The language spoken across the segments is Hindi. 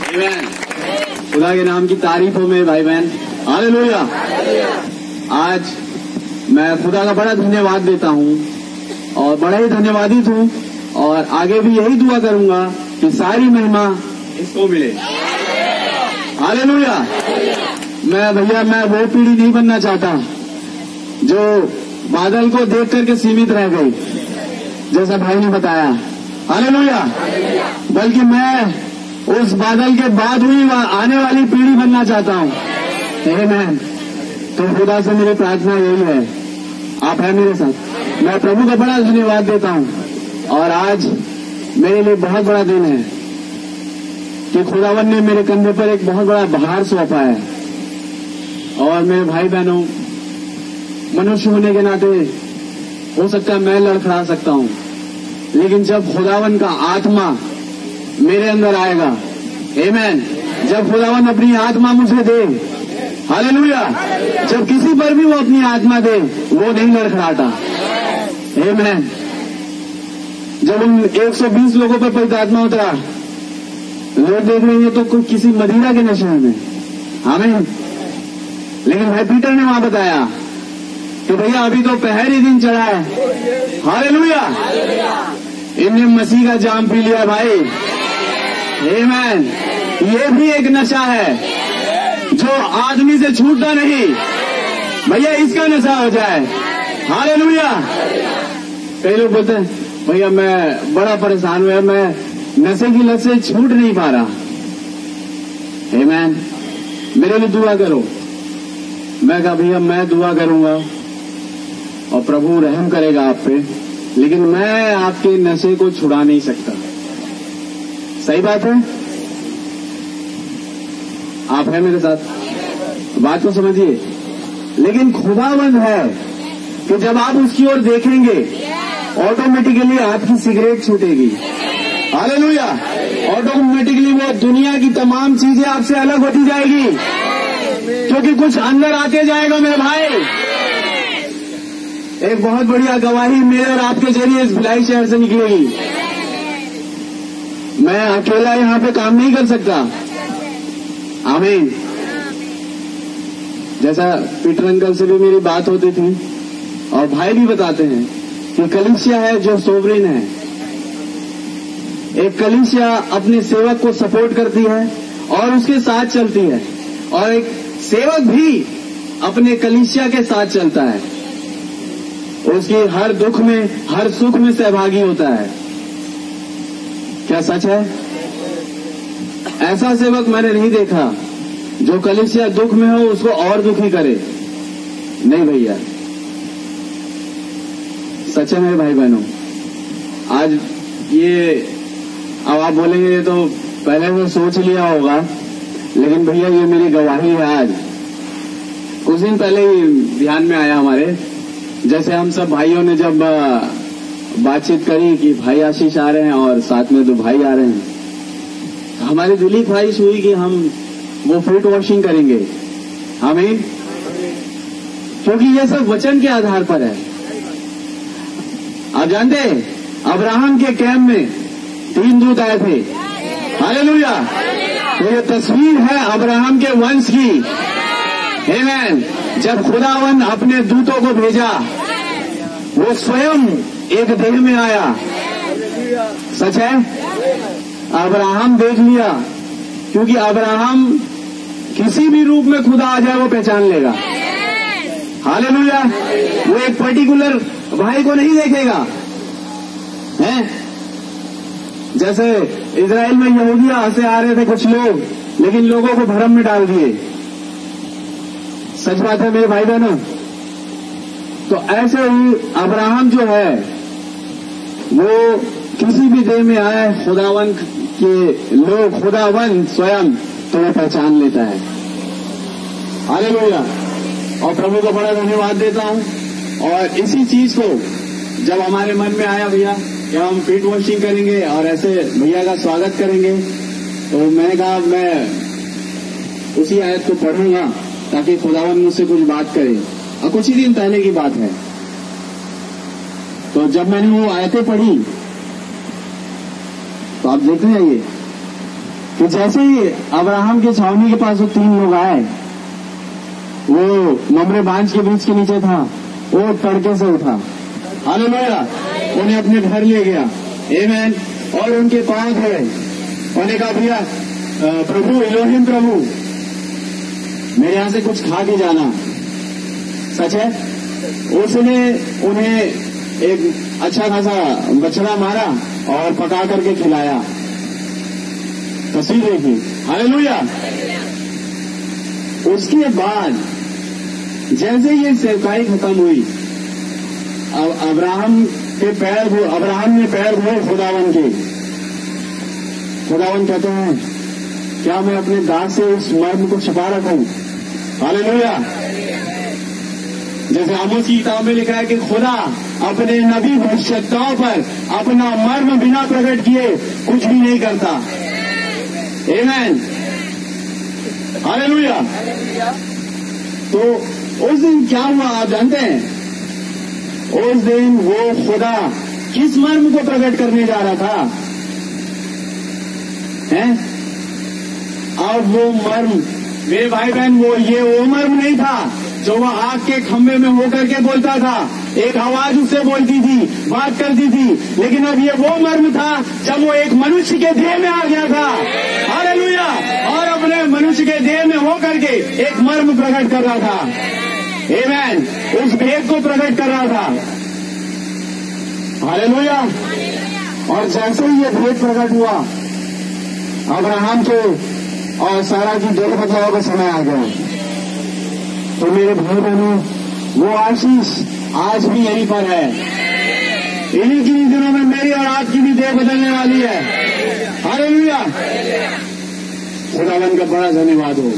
खुदा के नाम की तारीफ हो मेरे भाई बहन, हालेलुया। आज मैं खुदा का बड़ा धन्यवाद देता हूँ और बड़ा ही धन्यवादित हूँ और आगे भी यही दुआ करूंगा कि सारी महिमा इसको मिले, हालेलुया। मैं वो पीढ़ी नहीं बनना चाहता जो बादल को देख करके सीमित रह गई, जैसा भाई ने बताया, हालेलुया। बल्कि मैं उस बादल के बाद हुई आने वाली पीढ़ी बनना चाहता हूँ, आमीन। तो खुदा से मेरी प्रार्थना यही है, आप हैं मेरे साथ। मैं प्रभु का बड़ा धन्यवाद देता हूँ और आज मेरे लिए बहुत बड़ा दिन है कि खुदावन ने मेरे कंधे पर एक बहुत बड़ा भार सौंपा है। और मेरे भाई बहनों, मनुष्य होने के नाते हो सकता है मैं लड़खड़ा सकता हूँ, लेकिन जब खुदावन का आत्मा मेरे अंदर आएगा, आमीन, जब खुदावन अपनी आत्मा मुझे दे, हालेलुया, जब किसी पर भी वो अपनी आत्मा दे वो नहीं लड़खड़ाता, आमीन। जब उन 120 लोगों पर पवित्र आत्मा उतरा, लोग देख रहे हैं तो किसी मदिरा के नशे में, आमीन। लेकिन भाई पीटर ने वहां बताया कि भैया अभी तो पहली दिन चढ़ा है, हालेलुया, इनने मसीह का जाम पी लिया भाई, आमीन। ये भी एक नशा है जो आदमी से छूटता नहीं, भैया इसका नशा हो जाए, हालेलुया। कई लोग बोलते हैं भैया मैं बड़ा परेशान हुआ, मैं नशे की लत से छूट नहीं पा रहा, आमीन, मेरे लिए दुआ करो। मैं कहा भैया मैं दुआ करूंगा और प्रभु रहम करेगा आप पे, लेकिन मैं आपके नशे को छुड़ा नहीं सकता। सही बात है, आप हैं मेरे साथ, बात को समझिए। लेकिन खुदावंद है कि जब आप उसकी ओर देखेंगे ऑटोमेटिकली आपकी सिगरेट छूटेगी, हालेलुया। ऑटोमेटिकली वो दुनिया की तमाम चीजें आपसे अलग होती जाएगी, क्योंकि कुछ अंदर आते जाएगा मेरे भाई। एक बहुत बढ़िया गवाही मेरे और आपके जरिए इस भिलाई शहर से निकलेगी। मैं अकेला यहाँ पे काम नहीं कर सकता, आमीन। जैसा पीटर अंकल से भी मेरी बात होती थी और भाई भी बताते हैं कि कलीसिया है जो सोवरेन है। एक कलीसिया अपने सेवक को सपोर्ट करती है और उसके साथ चलती है, और एक सेवक भी अपने कलीसिया के साथ चलता है, उसकी हर दुख में हर सुख में सहभागी होता है। क्या सच है? ऐसा सेवक मैंने नहीं देखा जो कलीसिया दुख में हो उसको और दुखी करे, नहीं भैया, सच है मेरे भाई बहनों। आज ये अब आप बोलेंगे ये तो पहले से सोच लिया होगा, लेकिन भैया ये मेरी गवाही है। आज कुछ दिन पहले ही ध्यान में आया हमारे, जैसे हम सब भाइयों ने जब बातचीत करी कि भाई आशीष आ रहे हैं और साथ में 2 भाई आ रहे हैं, हमारी दिली ख्वाहिश हुई कि हम वो फीट वॉशिंग करेंगे, आमीन, क्योंकि ये सब वचन के आधार पर है। आप जानते हैं अब्राहम के कैंप में 3 दूत आए थे, हालेलुया। तो ये तस्वीर है अब्राहम के वंश की, आमीन। जब खुदावन अपने दूतों को भेजा, वो स्वयं एक देह में आया, सच है। अब्राहम देख लिया, क्योंकि अब्राहम किसी भी रूप में खुदा आ जाए वो पहचान लेगा, हालेलुया। वो एक पर्टिकुलर भाई को नहीं देखेगा, हैं? जैसे इजराइल में यहूदिया से आ रहे थे कुछ लोग, लेकिन लोगों को भ्रम में डाल दिए, सच बात है मेरे भाई बहनों। तो ऐसे ही अब्राहम जो है वो किसी भी देह में आए खुदावन के लोग, खुदावन स्वयं तो वो पहचान लेता है, हालेलुया। और प्रभु को बड़ा धन्यवाद देता हूं। और इसी चीज को जब हमारे मन में आया भैया कि हम फीट वॉशिंग करेंगे और ऐसे भैया का स्वागत करेंगे, तो मैंने कहा मैं उसी आयत को पढ़ूंगा ताकि खुदावन मुझसे कुछ बात करे। और कुछ ही दिन पहले की बात है, तो जब मैंने वो आयतें पढ़ी तो आप देखते जाइए कि जैसे ही अब्राहम की छावनी के पास वो 3 लोग आए, वो ममरे बांझ के बीच के नीचे था, वो तड़के से उठा, हालेलुया, उन्हें अपने घर ले गया, आमीन, और उनके पांव धोए, उन्होंने कहा भैया प्रभु इलोहिम प्रभु मेरे यहां से कुछ खा के जाना। सच है, उसने उन्हें एक अच्छा खासा बछड़ा मारा और पका करके खिलाया। तस्वीर देखी, हालेलुया। उसके बाद जैसे ये सेवकाई खत्म हुई, अब अब्राहम ने पैर धोए खुदावन के। खुदावन कहते हैं क्या मैं अपने दास से उस मर्म को छिपा रखूं? हालेलुया। जैसे आमोस की किताब में लिखा है कि खुदा अपने नबी भविष्यवक्ताओं पर अपना मर्म बिना प्रकट किए कुछ भी नहीं करता। आमीन, हालेलुया। तो उस दिन क्या हुआ आप जानते हैं? उस दिन वो खुदा किस मर्म को प्रकट करने जा रहा था? हैं? अब वो मर्म मेरे भाई बहन, वो मर्म नहीं था जो वह आग के खंभे में होकर के बोलता था, एक आवाज उससे बोलती थी, बात करती थी, लेकिन अब ये वो मर्म था जब वो एक मनुष्य के देह में आ गया था, हालेलुया, और अपने मनुष्य के देह में होकर के एक मर्म प्रकट कर रहा था, आमीन, उस भेद को प्रकट कर रहा था, हालेलुया। और जैसे ही ये भेद प्रकट हुआ, अब्राहम के और सारा की डेढ़ बदलाव का समय आ गया। तो मेरे भाई बहनों, वो आशीष आज भी यहीं पर है। इन्हीं की दिनों में मेरी और आपकी भी देह बदलने वाली है, हालेलुया। खुदावन का बड़ा धन्यवाद हो।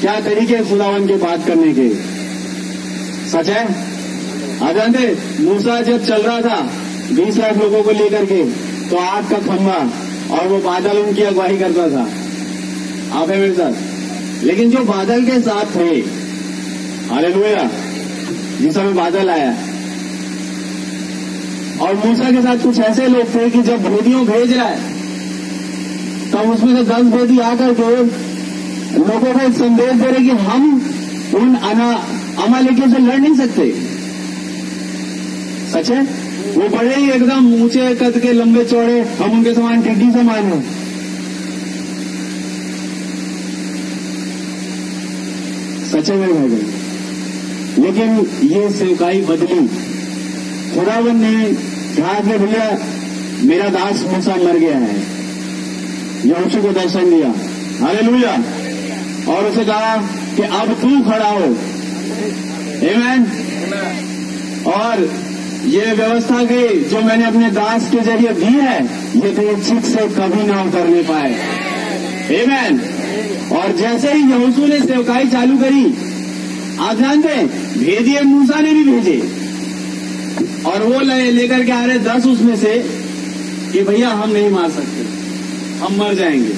क्या तरीके खुदावन के बात करने के, सच है। आप जानते मूसा जब चल रहा था 20 लाख लोगों को लेकर के, तो आग का खंभा और वो बादल उनकी अगुवाई करता था। आप है मेरे साथ? लेकिन जो बादल के साथ थे, हालेलुया, जिस समय बादल आया, और मूसा के साथ कुछ ऐसे लोग थे कि जब भेदियों भेज रहा है, तब उसमें से 10 भेदी आकर के लोगों को एक संदेश दे रहे कि हम उन अमालेकियों से लड़ नहीं सकते। सच है, वो बड़े ही एकदम ऊंचे कद के, लंबे चौड़े, हम उनके समान टिड्डी समान हैं। सच है मेरे भाई बहन। लेकिन ये सेवकाई बदली। खुदावन ने कहा कि भैया मेरा दास मूसा मर गया है, यहोशू को दर्शन दिया, हालेलुया, और उसे कहा कि अब तू खड़ा हो, आमीन। और ये व्यवस्था की जो मैंने अपने दास के जरिए दी है, ये तेरे चित से कभी ना उतरने पाए, आमीन। और जैसे ही यहोशू ने सेवकाई चालू करी, आप जानते हैं भेदिए मूसा ने भी भेजे, और वो लेकर के आ रहे 10 उसमें से कि भैया हम नहीं मार सकते, हम मर जाएंगे।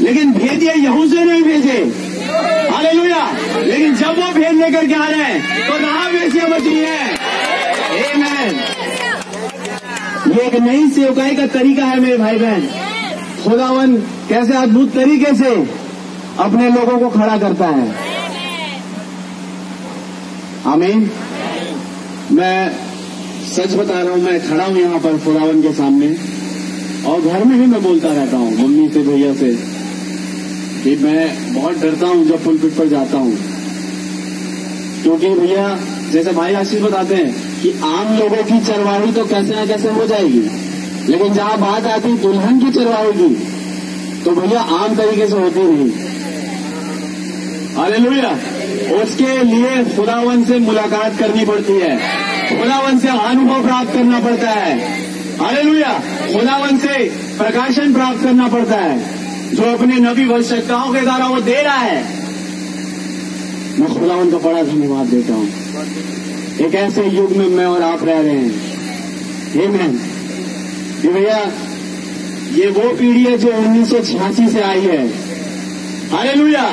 लेकिन भेदिए यहोशू ने भी भेजे, हालेलुया। लेकिन जब वो भेद लेकर के आ रहे हैं तो कहां बेसियां बची हैं, आमीन। ये एक नई सेवकाई का तरीका है मेरे भाई बहन। खुदावन कैसे अद्भुत तरीके से अपने लोगों को खड़ा करता है, आमीन। मैं सच बता रहा हूं, मैं खड़ा हूं यहां पर खुदावन के सामने, और घर में भी मैं बोलता रहता हूं मम्मी से, भैया से, कि मैं बहुत डरता हूं जब पुलपिट पर जाता हूं, क्योंकि भैया जैसे भाई आशीष बताते हैं कि आम लोगों की चरवाही तो कैसे न कैसे हो जाएगी, लेकिन जहां बात आती दुल्हन की चरवाही की, तो भैया आम तरीके से होती नहीं, हालेलुया। उसके लिए खुदावन से मुलाकात करनी पड़ती है, खुदावन से अनुभव प्राप्त करना पड़ता है, हालेलुया। खुदावन से प्रकाशन प्राप्त करना पड़ता है, जो अपने नबी भविष्यवक्ताओं के द्वारा वो दे रहा है। मैं खुदावन का बड़ा धन्यवाद देता हूं। एक ऐसे युग में मैं और आप रह रहे हैं, आमीन। कि भैया ये वो पीढ़ी है जो 1986 से आई है, हालेलुया।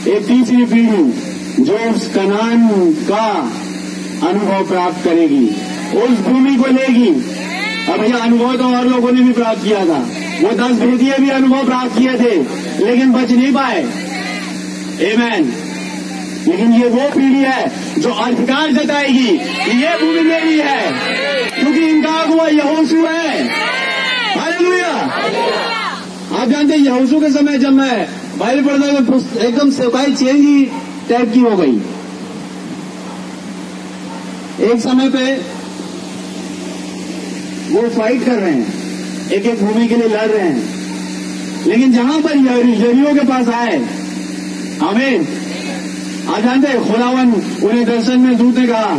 एक तीसरी पीढ़ी जो उस कनान का अनुभव प्राप्त करेगी, उस भूमि को लेगी। अब भैया अनुभव तो और लोगों ने भी प्राप्त किया था, वो 10 भेदिए भी अनुभव प्राप्त किए थे, लेकिन बच नहीं पाए। आमीन। लेकिन ये वो पीढ़ी है जो अधिकार जताएगी कि ये भूमि मेरी है, क्योंकि इनका अगुआ यहोशू है। हालेलुया। आप जानते हैं यहोशू के समय जब मैं बाइबल पढ़ता तो एकदम सेवकाई चेंज ही टाइप की हो गई। एक समय पे वो फाइट कर रहे हैं, एक एक भूमि के लिए लड़ रहे हैं, लेकिन जहां पर यरीहो के पास आए, आमीन, आप जानते हैं खुदावन उन्हें दर्शन में दूत ने कहा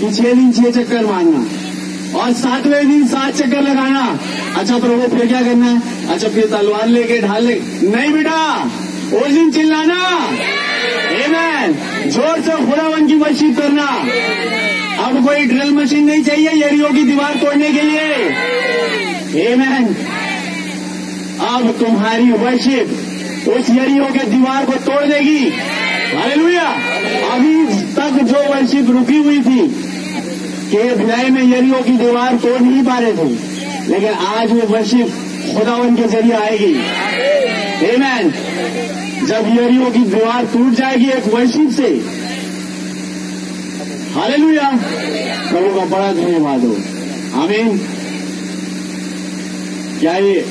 कि 6 दिन 6 चक्कर मारना और 7वें दिन 7 चक्कर लगाना। अच्छा प्रभु फिर क्या करना है? अच्छा फिर तलवार लेके ढाल ले? नहीं बेटा, उस दिन चिल्लाना, आमीन, जोर से खुदावन की वर्शिप करना। अब कोई ड्रिल मशीन नहीं चाहिए यरीहो की दीवार तोड़ने के लिए। आमीन। अब तुम्हारी वर्शिप उस यरीहो के दीवार को तोड़ देगी। हालेलुया। अभी तक जो वर्शिप रुकी हुई थी कि भिलाई में यरीहो की दीवार तोड़ नहीं पा रहे थे, लेकिन आज वो वर्शिप खुदावन के जरिए आएगी। आमीन। जब यरीहो की दीवार टूट जाएगी एक वर्शिप से। हालेलुया। प्रभु का बड़ा धन्यवाद हो। आमीन। क्या ये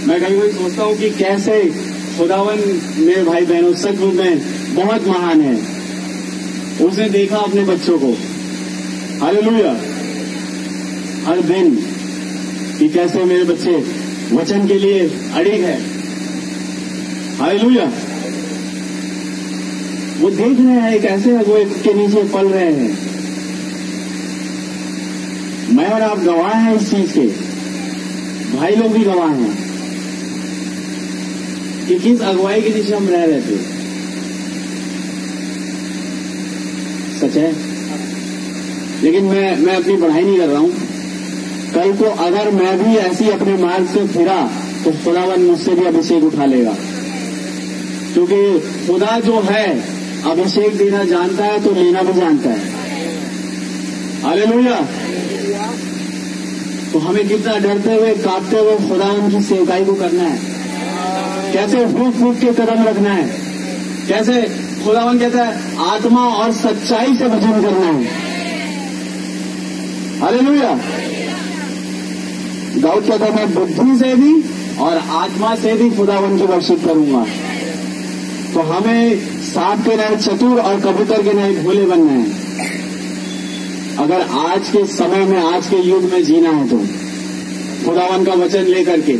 मैं कभी कभी सोचता हूं कि कैसे खुदावन मेरे भाई बहनों सचमुच में बहुत महान है। उसने देखा अपने बच्चों को, हालेलुया, हर दिन कि कैसे मेरे बच्चे वचन के लिए अड़िग है। हालेलुया। वो देख रहे हैं कैसे वो के नीचे पल रहे हैं। मैं और आप गवाह हैं इस चीज के, भाई लोग भी गवाह हैं कि किस अगुवाई के नीचे हम रह रहे थे। सच है। लेकिन मैं अपनी पढ़ाई नहीं कर रहा हूं। कल को अगर मैं भी ऐसी अपने मार्ग से फिरा तो खुदावन मुझसे भी अभिषेक उठा लेगा, क्योंकि खुदा जो है अभिषेक देना जानता है तो लेना भी जानता है। हालेलुया। तो हमें कितना डरते हुए कांपते हुए खुदावन की सेवकाई को करना है, कैसे फूक फूक के कदम रखना है, कैसे खुदावन कहता है आत्मा और सच्चाई से भजन करना है। हालेलुया। दाऊद कहता है मैं बुद्धि से भी और आत्मा से भी खुदावन की वर्शिप करूंगा। तो हमें सांप के नए चतुर और कबूतर के नए भोले बनना है अगर आज के समय में, आज के युग में जीना है तो खुदावन का वचन लेकर के।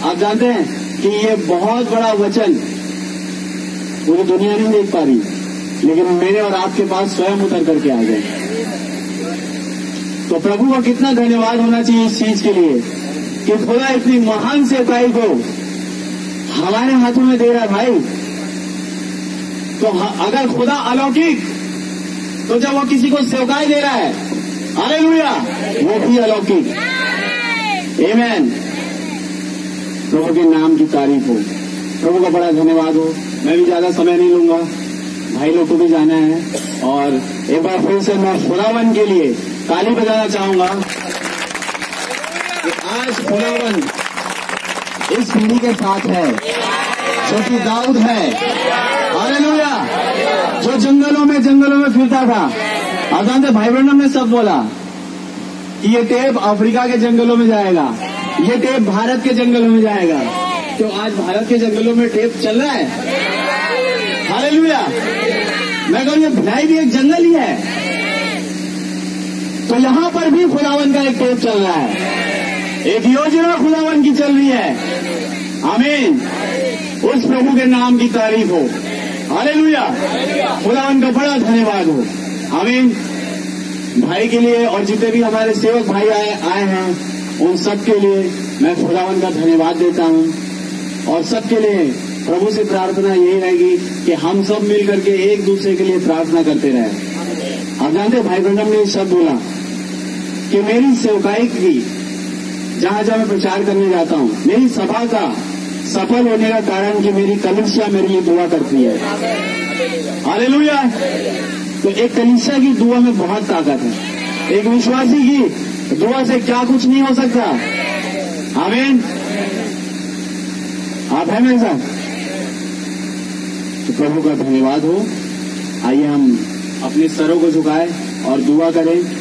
आप जानते हैं कि ये बहुत बड़ा वचन पूरी दुनिया नहीं देख पा रही, लेकिन मेरे और आपके पास स्वयं उतर करके आ गए। तो प्रभु का कितना धन्यवाद होना चाहिए इस चीज के लिए कि खुदा इतनी महान सेवकाई को हमारे हाथों में दे रहा है भाई। तो अगर खुदा अलौकिक, तो जब वो किसी को सेवकाई दे रहा है, हालेलुया, वो भी अलौकिक। आमीन। प्रभु के नाम की तारीफ हो। प्रभु का बड़ा धन्यवाद हो। मैं भी ज्यादा समय नहीं लूंगा, भाई लोग को भी जाना है। और एक बार फिर से मैं खुदावन के लिए ताली बजाना चाहूंगा कि आज खुदावन इस पीढ़ी के साथ है जो कि दाऊद है, हालेलुया, जो जंगलों में फिरता था। आप जानते भाई बहनों ने सब बोला कि ये टेप अफ्रीका के जंगलों में जाएगा, ये टेप भारत के जंगलों में जाएगा। तो आज भारत के जंगलों में टेप चल रहा है। हालेलुया। मैं कहूं ये भिलाई भी एक जंगल ही है, तो यहां पर भी खुदावन का एक टेप चल रहा है, एक योजना खुदावन की चल रही है। आमीन। उस प्रभु के नाम की तारीफ हो। हालेलुया। खुदावन का बड़ा धन्यवाद हो। आमीन। भाई के लिए और जितने भी हमारे सेवक भाई आए हैं उन सब के लिए मैं खुदावन का धन्यवाद देता हूं। और सबके लिए प्रभु से प्रार्थना यही रहेगी कि हम सब मिलकर के एक दूसरे के लिए प्रार्थना करते रहे। आप जानते भाई ब्रह्म ने शब्द बोला कि मेरी सेवकाई की जहां जहां मैं प्रचार करने जाता हूं, मेरी सभा का सफल होने का कारण कि मेरी कलीसिया मेरे लिए दुआ करती है। हालेलुया। तो एक कलीसिया की दुआ में बहुत ताकत है। एक विश्वासी की दुआ से क्या कुछ नहीं हो सकता। आमीन। आप हैं मेरे साथ? तो प्रभु का धन्यवाद हो। आइए हम अपने सरों को झुकाएं और दुआ करें।